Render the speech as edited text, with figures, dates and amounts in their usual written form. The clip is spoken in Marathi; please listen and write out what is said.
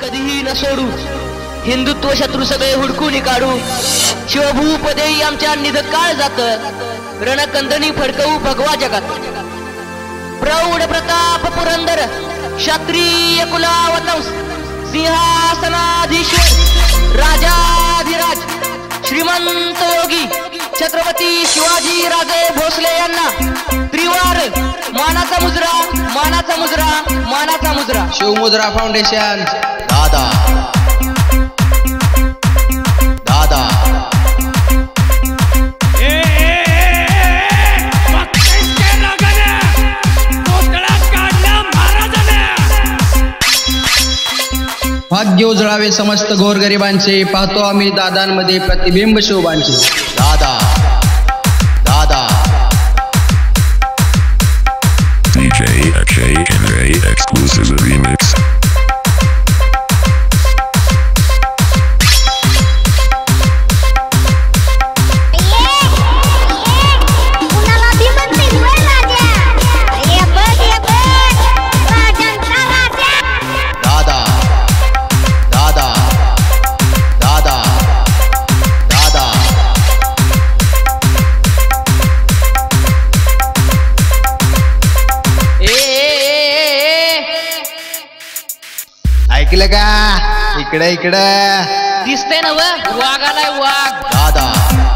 कधीही न सोडू, हिंदुत्व शत्रू सगळे हुडकून काढू, शिवभूपदेई आमच्या निधकाळ जात, रणकंदनी फडकवू भगवा जगात. प्रौढ प्रताप पुरंदर क्षत्रिय कुलावतंस, सिंहासनाधीश्वर राजाधिराज श्रीमंत योगी छत्रपती शिवाजी राजे भोसले यांना त्रिवार मानाचा मुजरा, मानाचा मुजरा, मानाचा मुजरा. शिवमुद्रा फाउंडेशन. दादा दादा भाग्य उजळावे समस्त गोरगरिबांचे, पाहतो आम्ही दादांमध्ये प्रतिबिंब शोभांचे. दादा दादा DJ Akshay Inray exclusive remix. ऐकलं का? इकडे इकडे दिसतंय ना वाघ आलाय वाघ. दादा